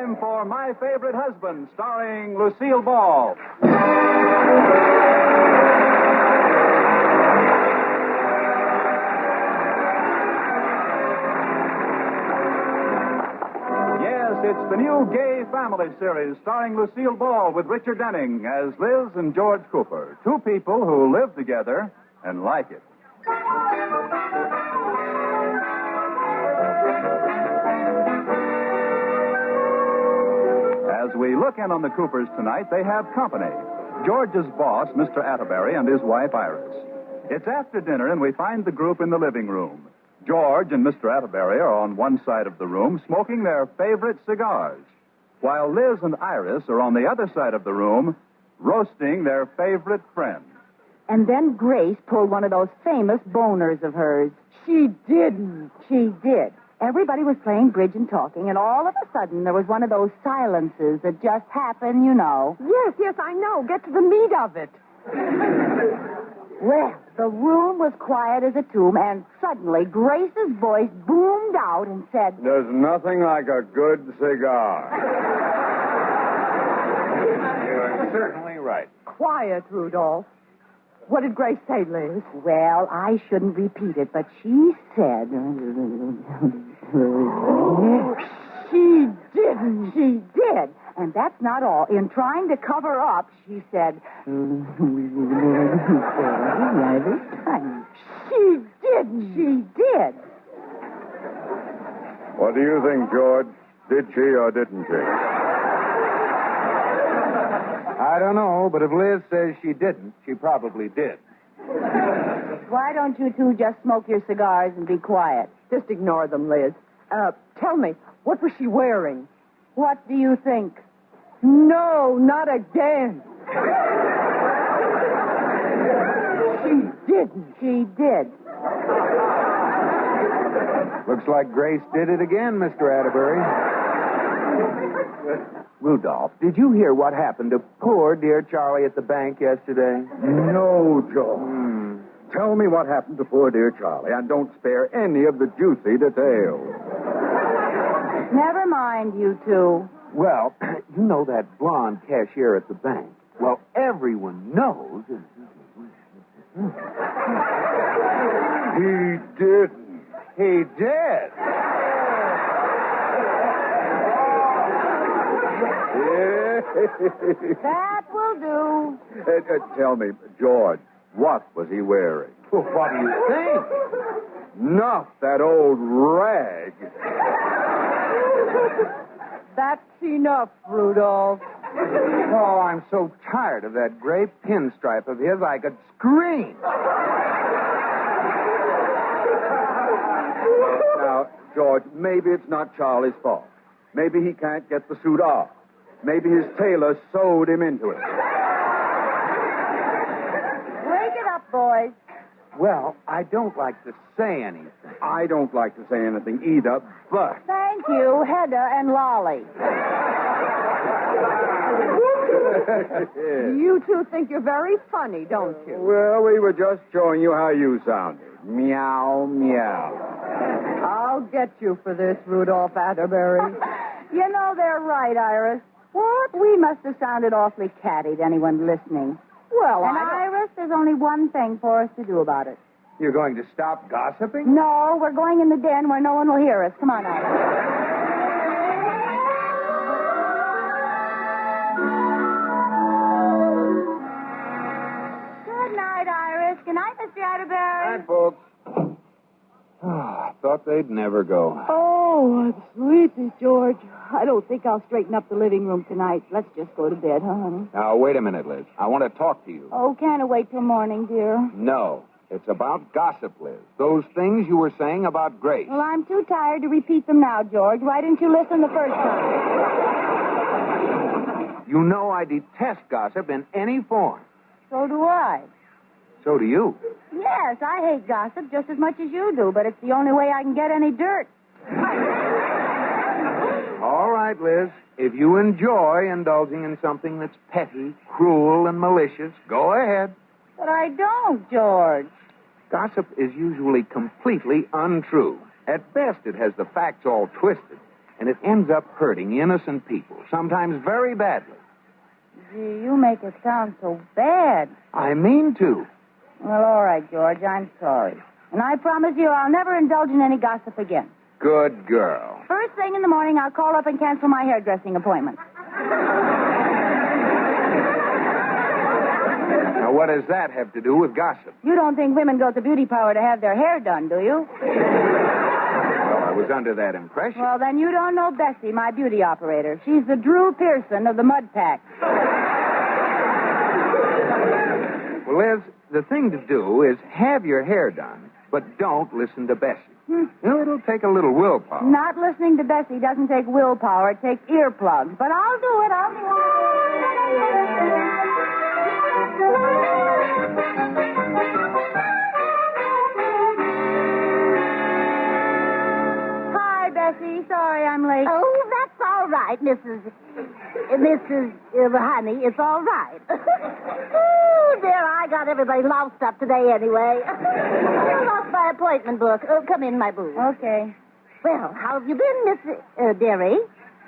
time for My Favorite Husband, starring Lucille Ball. Yes, it's the new Gay Family series starring Lucille Ball with Richard Denning as Liz and George Cooper, two people who live together and like it. As we look in on the Coopers tonight, they have company. George's boss, Mr. Atterbury, and his wife, Iris. It's after dinner, and we find the group in the living room. George and Mr. Atterbury are on one side of the room smoking their favorite cigars, while Liz and Iris are on the other side of the room roasting their favorite friend. And then Grace pulled one of those famous boners of hers. She didn't. She did. Everybody was playing bridge and talking, and all of a sudden there was one of those silences that just happen, you know. Yes, I know. Get to the meat of it. Well, the room was quiet as a tomb, and suddenly Grace's voice boomed out and said, "There's nothing like a good cigar." You're certainly right. Quiet, Rudolph. What did Grace say, Liz? well, I shouldn't repeat it, but she said... She didn't. She did. And that's not all. In trying to cover up, she said... She didn't. She did. What do you think, George? Did she or didn't she? I don't know, but if Liz says she didn't, she probably did. Why don't you two just smoke your cigars and be quiet? Just ignore them, Liz. Tell me, what was she wearing? What do you think? No, not again. She didn't. She did. Looks like Grace did it again, Mr. Atterbury. Rudolph, did you hear what happened to poor dear Charlie at the bank yesterday? No, George. Tell me what happened to poor dear Charlie, and don't spare any of the juicy details. Never mind, you two. Well, you know that blonde cashier at the bank. Well, everyone knows. He didn't. He did. That will do. Tell me, George, what was he wearing? Well, what do you think? Not that old rag. That's enough, Rudolph. Oh, I'm so tired of that gray pinstripe of his, I could scream. Now, George, maybe it's not Charlie's fault. Maybe he can't get the suit off. Maybe his tailor sewed him into it. Break it up, boys. Well, I don't like to say anything. I don't like to say anything either, but... Thank you, Hedda and Lolly. You two think you're very funny, don't you? Well, we were just showing you how you sounded. Meow, meow. I'll get you for this, Rudolph Atterbury. You know, they're right, Iris. What? We must have sounded awfully catty to anyone listening. Well, And Iris, there's only one thing for us to do about it. You're going to stop gossiping? No, we're going in the den where no one will hear us. Come on, Iris. Good night, Iris. Good night, Mr. Atterbury. Hi, folks. I thought they'd never go. Oh, I'm sleepy, George. I don't think I'll straighten up the living room tonight. Let's just go to bed, huh, honey? Now, wait a minute, Liz. I want to talk to you. Oh, can't it wait till morning, dear? No. It's about gossip, Liz. Those things you were saying about Grace. Well, I'm too tired to repeat them now, George. Why didn't you listen the first time? You know I detest gossip in any form. So do I. So do you. Yes, I hate gossip just as much as you do, but it's the only way I can get any dirt. All right, Liz. If you enjoy indulging in something that's petty, cruel, and malicious, go ahead. But I don't, George. Gossip is usually completely untrue. At best, it has the facts all twisted. And it ends up hurting innocent people, sometimes very badly. Gee, you make it sound so bad. I mean to. Well, all right, George, I'm sorry. And I promise you I'll never indulge in any gossip again. Good girl. First thing in the morning, I'll call up and cancel my hairdressing appointment. Now, what does that have to do with gossip? You don't think women go to beauty parlor to have their hair done, do you? Well, I was under that impression. Well, then you don't know Bessie, my beauty operator. She's the Drew Pearson of the Mud Pack. Well, Liz, the thing to do is have your hair done, but don't listen to Bessie. You know, it'll take a little willpower. Not listening to Bessie doesn't take willpower. It takes earplugs. But I'll do it. Hi, Bessie. Sorry I'm late. Oh, that's all right, Mrs. Honey. It's all right. Oh, dear, I got everybody loused up today anyway. I lost my appointment book. Oh, come in, my boo. Okay. Well, how have you been, Miss Derry?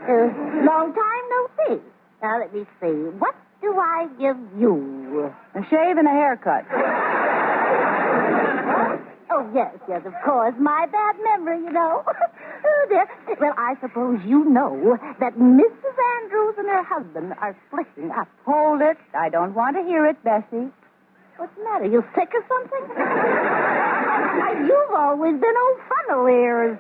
Long time no see. Now, let me see. What do I give you? A shave and a haircut. Oh, yes, of course. My bad memory, you know. Oh, dear. Well, I suppose you know that Mrs. Andrews and her husband are splitting up. Hold it. I don't want to hear it, Bessie. What's the matter? You sick or something? You've always been old funnel ears.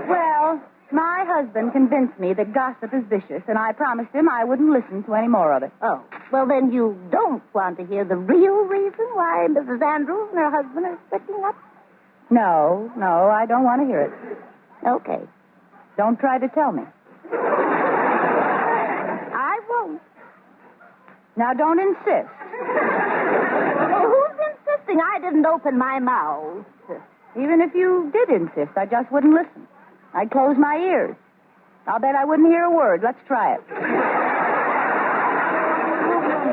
Well, my husband convinced me that gossip is vicious, and I promised him I wouldn't listen to any more of it. Oh, well, then you don't want to hear the real reason why Mrs. Andrews and her husband are splitting up? No, I don't want to hear it. Okay. Don't try to tell me. I won't. Now, don't insist. Well, who's insisting I didn't open my mouth? Even if you did insist, I just wouldn't listen. I'd close my ears. I'll bet I wouldn't hear a word. Let's try it.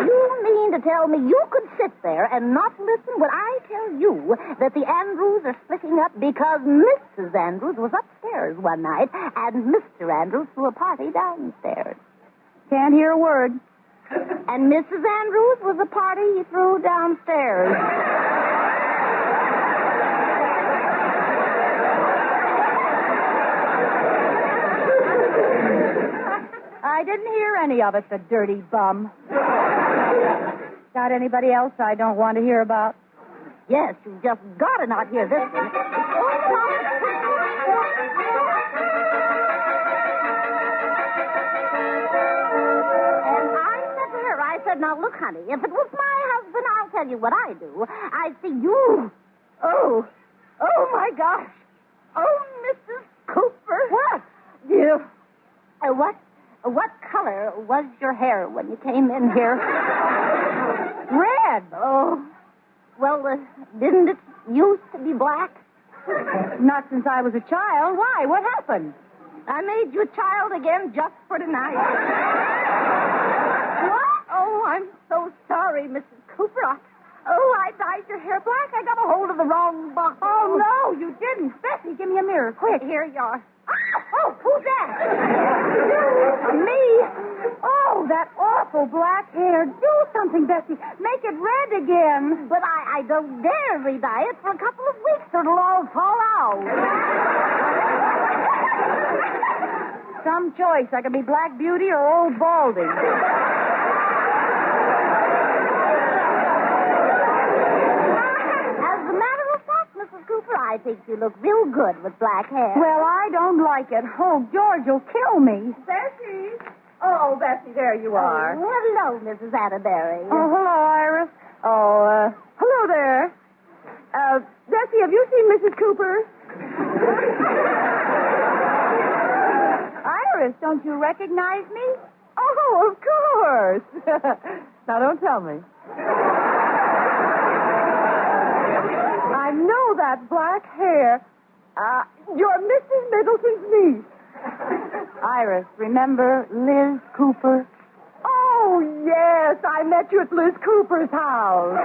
You mean to tell me you could sit there and not listen when I tell you that the Andrews are splitting up because Mrs. Andrews was upstairs one night and Mr. Andrews threw a party downstairs? Can't hear a word. And Mrs. Andrews was the party he threw downstairs. I didn't hear any of it, the dirty bum. Got anybody else I don't want to hear about? Yes, you just gotta not hear this one. I said, now, look, honey, if it was my husband, I'll tell you what I do. I'd see you. Oh, my gosh. Oh, Mrs. Cooper. What? You. What color was your hair when you came in here? Red. Oh, well, didn't it used to be black? Not since I was a child. Why? What happened? I made you a child again just for tonight. What? Oh, I'm so sorry, Mrs. Cooper. I dyed your hair black. I got a hold of the wrong box. Oh, no, you didn't. Bessie, give me a mirror, quick. Here you are. Oh, who's that? Me? Oh, that awful black hair. Do something, Bessie. Make it red again. But I don't dare re-dye it for a couple of weeks or it'll all fall out. Some choice. I could be Black Beauty or Old Baldy. I think you look real good with black hair. Well, I don't like it. Oh, George will kill me. Bessie. Oh, Bessie, there you are. Oh, hello, Mrs. Atterbury. Oh, hello, Iris. Oh, hello there. Bessie, have you seen Mrs. Cooper? Iris, don't you recognize me? Oh, of course. Now, don't tell me. I know that black hair. You're Mrs. Middleton's niece. Iris, remember Liz Cooper? Oh, yes. I met you at Liz Cooper's house.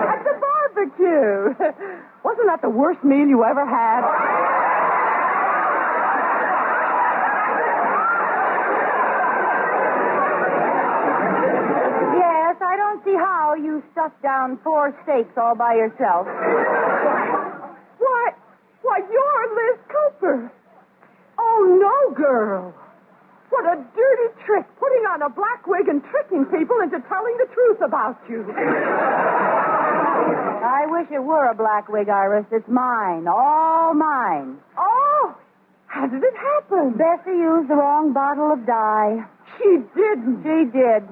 At the barbecue. Wasn't that the worst meal you ever had? Yes, I don't see how you stuffed down 4 steaks all by yourself. Why, you're Liz Cooper. Oh, no, girl. What a dirty trick, putting on a black wig and tricking people into telling the truth about you. I wish it were a black wig, Iris. It's mine. All mine. Oh, how did it happen? Bessie used the wrong bottle of dye. She didn't. She did.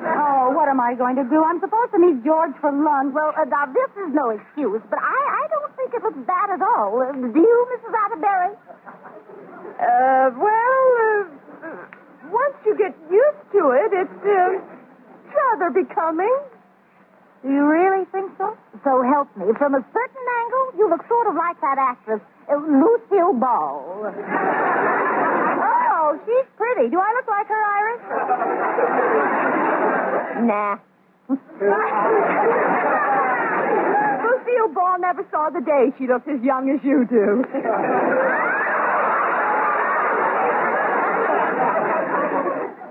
Oh, what am I going to do? I'm supposed to meet George for lunch. Well, now, this is no excuse, but I don't think it looks bad at all. Do you, Mrs. Atterbury? Once you get used to it, it's rather becoming. Do you really think so? So help me. From a certain angle, you look sort of like that actress, Lucille Ball. Oh, she's pretty. Do I look like her, Iris? Nah. Lucille Ball never saw the day she looked as young as you do.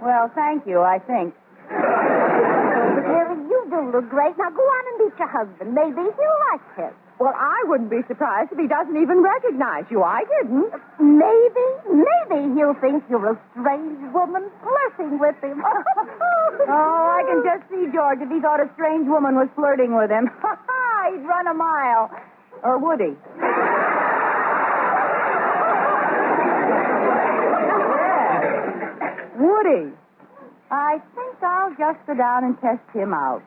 Well, thank you, I think. Mary, you do look great. Now go on and meet your husband. Maybe he'll like it. Well, I wouldn't be surprised if he doesn't even recognize you. I didn't. Maybe he'll think you're a strange woman flirting with him. Oh, I can just see George if he thought a strange woman was flirting with him. He'd run a mile. Or would he? Would he? I think I'll just go down and test him out.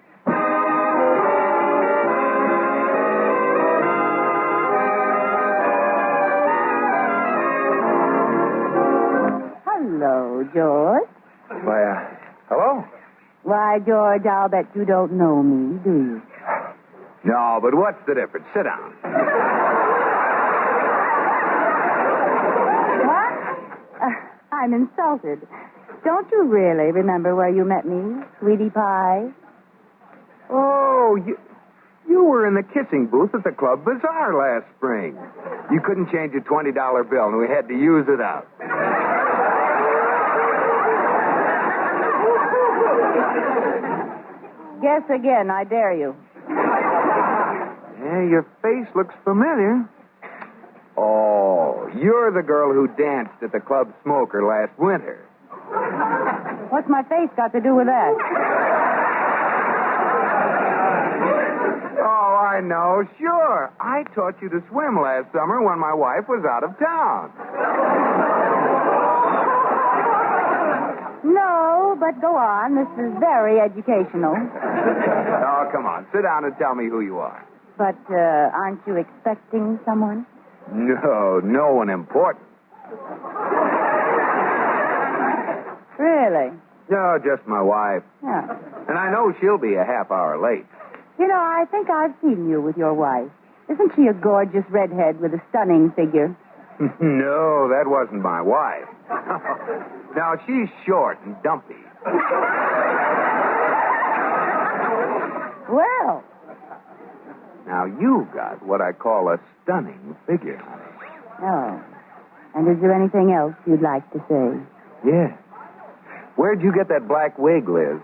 Hello, George. Why, hello? Why, George, I'll bet you don't know me, do you? No, but what's the difference? Sit down. What? I'm insulted. Don't you really remember where you met me, sweetie pie? Oh, you were in the kissing booth at the Club Bazaar last spring. You couldn't change a $20 bill, and we had to use it up. Guess again, I dare you. Yeah, your face looks familiar. Oh, you're the girl who danced at the Club Smoker last winter. What's my face got to do with that? Oh, I know. Sure. I taught you to swim last summer when my wife was out of town. No, but go on. This is very educational. Oh, come on. Sit down and tell me who you are. But aren't you expecting someone? No one important. Really? No, just my wife. Yeah. And I know she'll be a half hour late. You know, I think I've seen you with your wife. Isn't she a gorgeous redhead with a stunning figure? No, that wasn't my wife. Now, she's short and dumpy. Well. Now, you've got what I call a stunning figure, honey. Oh. And is there anything else you'd like to say? Yeah. Where'd you get that black wig, Liz?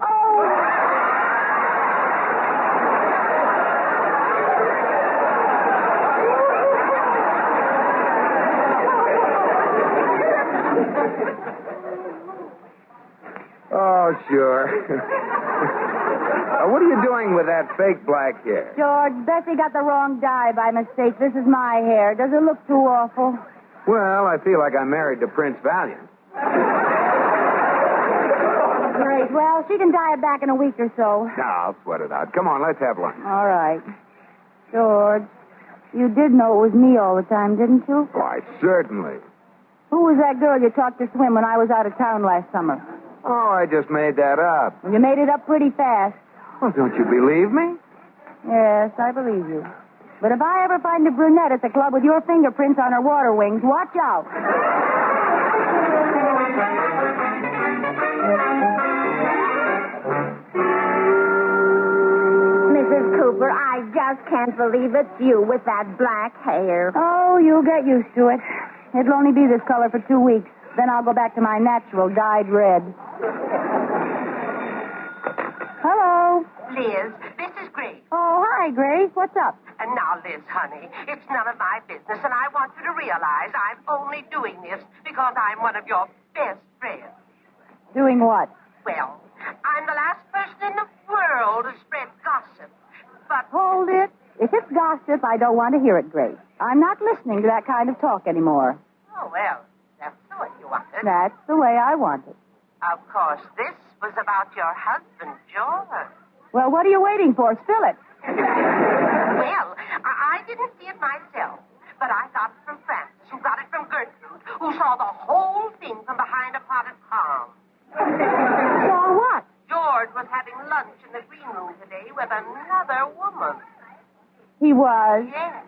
Oh, sure. What are you doing with that fake black hair? George, Bessie got the wrong dye by mistake. This is my hair. Does it look too awful? Well, I feel like I'm married to Prince Valiant. Great. Well, she can dye it back in a week or so. No, I'll sweat it out. Come on, let's have lunch. All right. George, you did know it was me all the time, didn't you? Why, certainly. Who was that girl you taught to swim when I was out of town last summer? Oh, I just made that up. Well, you made it up pretty fast. Well, don't you believe me? Yes, I believe you. But if I ever find a brunette at the club with your fingerprints on her water wings, watch out. Mrs. Cooper, I just can't can't believe it's you with that black hair. Oh, you'll get used to it. It'll only be this color for 2 weeks. Then I'll go back to my natural dyed red. Hello. Liz, this is Grace. Oh, hi, Grace. What's up? And now, Liz, honey, it's none of my business, and I want you to realize I'm only doing this because I'm one of your best friends. Doing what? Well, I'm the last person in the world to spread gossip, but... Hold it. If it's gossip, I don't want to hear it, Grace. I'm not listening to that kind of talk anymore. Oh, well, that's the way you want it. That's the way I want it. Of course, this was about your husband, George. Well, what are you waiting for? Spill it. Well, I didn't see it myself, but I got it from Francis, who got it from Gertrude, who saw the whole thing from behind a potted palm. Saw what? George was having lunch in the green room today with another woman. He was. Yes,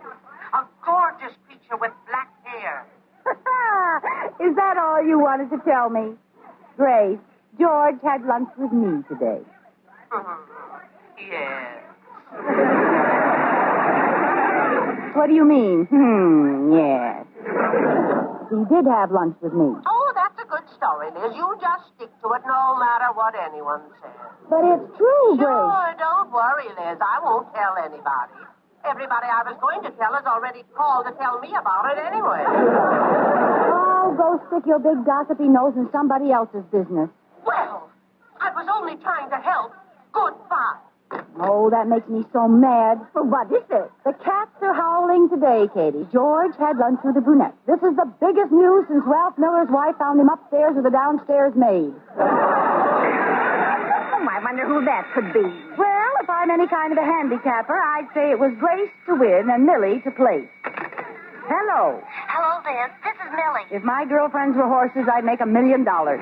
a gorgeous creature with black hair. Is that all you wanted to tell me? Grace, George had lunch with me today. Yes. What do you mean? Yes. He did have lunch with me. Oh, that's a good story, Liz. You just stick to it no matter what anyone says. But it's true, Grace. Sure, don't worry, Liz. I won't tell anybody. Everybody I was going to tell has already called to tell me about it anyway. Oh, go stick your big gossipy nose in somebody else's business. Well, I was only trying to help. Goodbye. Oh, that makes me so mad. What is it? The cats are howling today, Katie. George had lunch with the brunette. This is the biggest news since Ralph Miller's wife found him upstairs with a downstairs maid. Oh, I wonder who that could be. Well, if I'm any kind of a handicapper, I'd say it was Grace to win and Millie to place. Hello. Hello, Liz. This is Millie. If my girlfriends were horses, I'd make $1 million. What?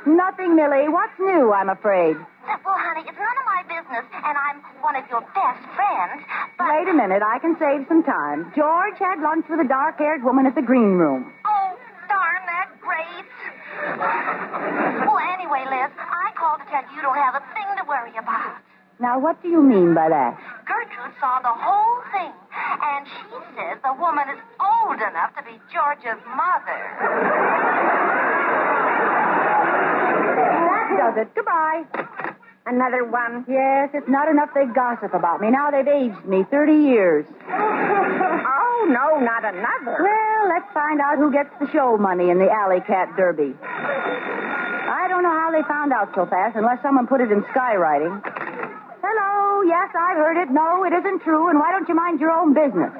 Nothing, Millie. What's new, I'm afraid? Well, honey, it's none of my business, and I'm one of your best friends, but... Wait a minute. I can save some time. George had lunch with a dark-haired woman at the green room. Oh, darn that Grace. Well, anyway, Liz, I called to tell you don't have a thing to worry about. Now, what do you mean by that? Gertrude saw the whole thing, and she says the woman is old enough to be George's mother. That does it. Goodbye. Another one? Yes, it's not enough they gossip about me. Now they've aged me 30 years. Oh, no, not another. Well, let's find out who gets the show money in the Alley Cat Derby. I don't know how they found out so fast unless someone put it in skywriting. Hello, yes, I've heard it. No, it isn't true, and why don't you mind your own business?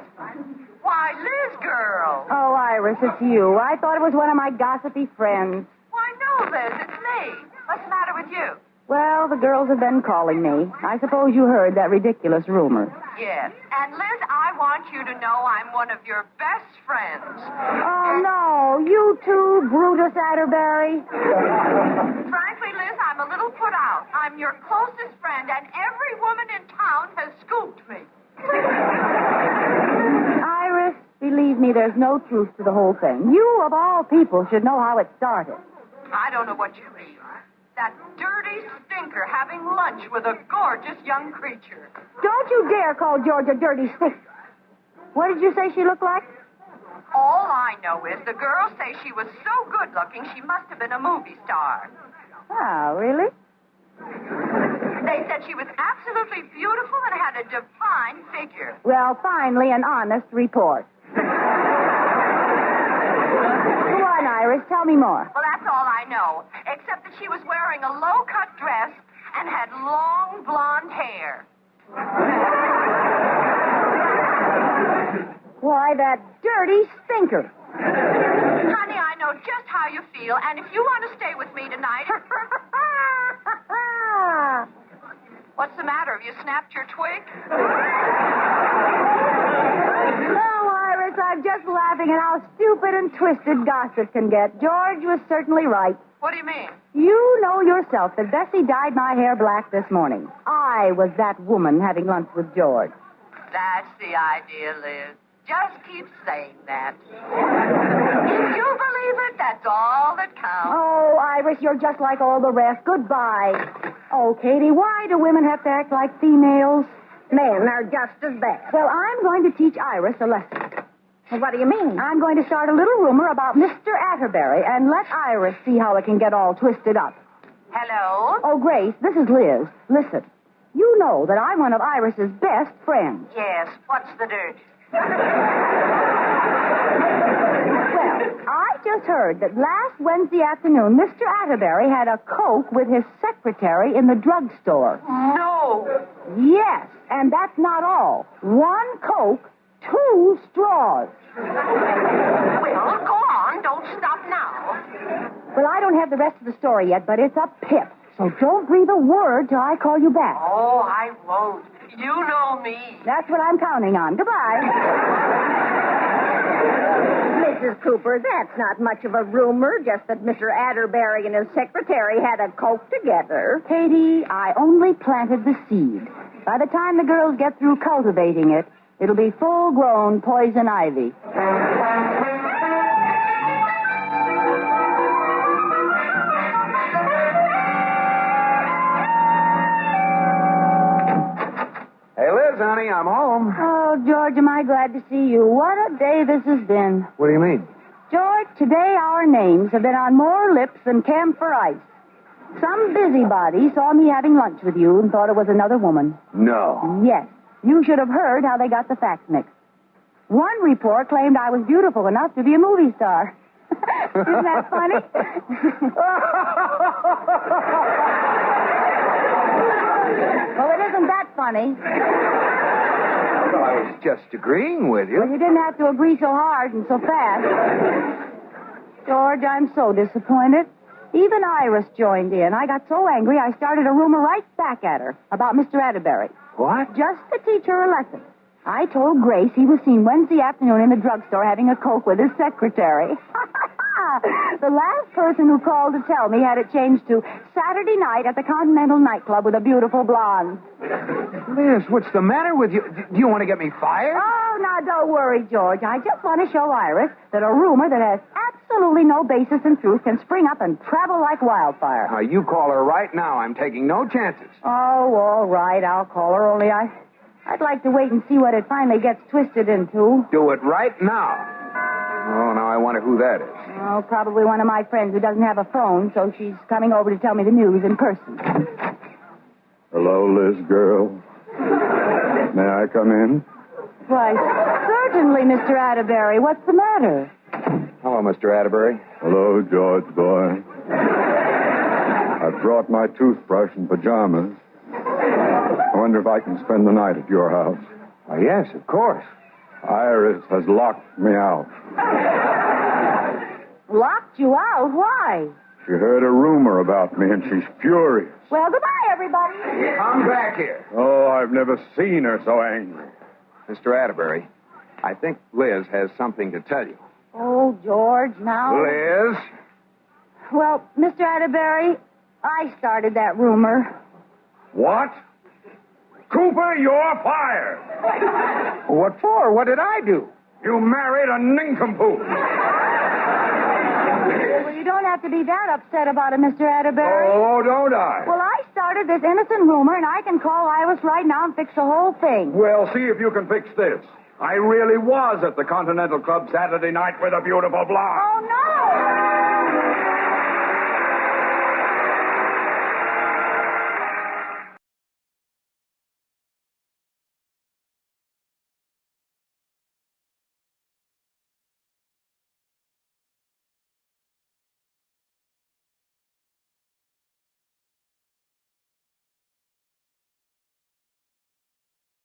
Why, Liz, girl. Oh, Iris, it's you. I thought it was one of my gossipy friends. Why, no, Liz, it's me. What's the matter with you? Well, the girls have been calling me. I suppose you heard that ridiculous rumor. Yes. And, Liz, I want you to know I'm one of your best friends. Oh, no. You too, Brutus Atterbury. Frankly, Liz, I'm a little put out. I'm your closest friend, and every woman in town has scooped me. Iris, believe me, there's no truth to the whole thing. You, of all people, should know how it started. I don't know what you mean. That dirty stinker having lunch with a gorgeous young creature. Don't you dare call George a dirty stick. What did you say she looked like? All I know is the girls say she was so good-looking she must have been a movie star. Oh, really? They said she was absolutely beautiful and had a divine figure. Well, finally, an honest report. Go on, Iris. Tell me more. Well, that's all I know, except that she was wearing a low-cut dress and had long blonde hair. Why, that dirty stinker. Honey, I know just how you feel, and if you want to stay with me tonight... What's the matter? Have you snapped your twig? Oh, Iris, I'm just laughing at how stupid and twisted gossip can get. George was certainly right. What do you mean? You know yourself that Bessie dyed my hair black this morning. I was that woman having lunch with George. That's the idea, Liz. Just keep saying that. If you believe it, that's all that counts. Oh, Iris, you're just like all the rest. Goodbye. Oh, Katie, why do women have to act like females? Men are just as bad. Well, I'm going to teach Iris a lesson. What do you mean? I'm going to start a little rumor about Mr. Atterbury and let Iris see how it can get all twisted up. Hello? Oh, Grace, this is Liz. Listen, you know that I'm one of Iris's best friends. Yes, what's the dirt? Well, I just heard that last Wednesday afternoon, Mr. Atterbury had a Coke with his secretary in the drugstore. No. Yes, and that's not all. 1 Coke, 2 straws. Well, go on. Don't stop now. Well, I don't have the rest of the story yet, but it's a pip. So don't breathe a word till I call you back. Oh, I won't. You know me. That's what I'm counting on. Goodbye. Mrs. Cooper, that's not much of a rumor, just that Mr. Atterbury and his secretary had a Coke together. Katie, I only planted the seed. By the time the girls get through cultivating it, it'll be full-grown poison ivy. Hey, Liz, honey, I'm home. Oh, George, am I glad to see you. What a day this has been. What do you mean? George, today our names have been on more lips than camphor ice. Some busybody saw me having lunch with you and thought it was another woman. No. Yes. You should have heard how they got the facts mixed. One report claimed I was beautiful enough to be a movie star. Isn't that funny? Well, it isn't that funny. Well, I was just agreeing with Well, you. you didn't have to agree so hard and so fast. George, I'm so disappointed. Even Iris joined in. I got so angry I started a rumor right back at her about Mr. Atterbury. What? Just to teach her a lesson. I told Grace he was seen Wednesday afternoon in the drugstore having a Coke with his secretary. The last person who called to tell me had it changed to Saturday night at the Continental nightclub with a beautiful blonde. Liz, what's the matter with you? Do you want to get me fired? Oh, now don't worry, George. I just want to show Iris that a rumor that has absolutely no basis in truth can spring up and travel like wildfire. Now, you call her right now. I'm taking no chances. Oh, all right. I'll call her, only I'd like to wait and see what it finally gets twisted into. Do it right now. Oh, now I wonder who that is. Oh, probably one of my friends who doesn't have a phone, so she's coming over to tell me the news in person. Hello, Liz girl. May I come in? Why, certainly, Mr. Atterbury. What's the matter? Hello, Mr. Atterbury. Hello, George boy. I've brought my toothbrush and pajamas. I wonder if I can spend the night at your house. Oh, yes, of course. Iris has locked me out. Locked you out? Why? She heard a rumor about me, and she's furious. Well, goodbye, everybody. Come back here. Oh, I've never seen her so angry. Mr. Atterbury, I think Liz has something to tell you. Oh, George, now. Liz? Well, Mr. Atterbury, I started that rumor. What? Cooper, you're fired. What for? What did I do? You married a nincompoop. Well, you don't have to be that upset about it, Mr. Atterbury. Oh, don't I? Well, I started this innocent rumor, and I can call Iris right now and fix the whole thing. Well, see if you can fix this. I really was at the Continental Club Saturday night with a beautiful blonde. Oh, no!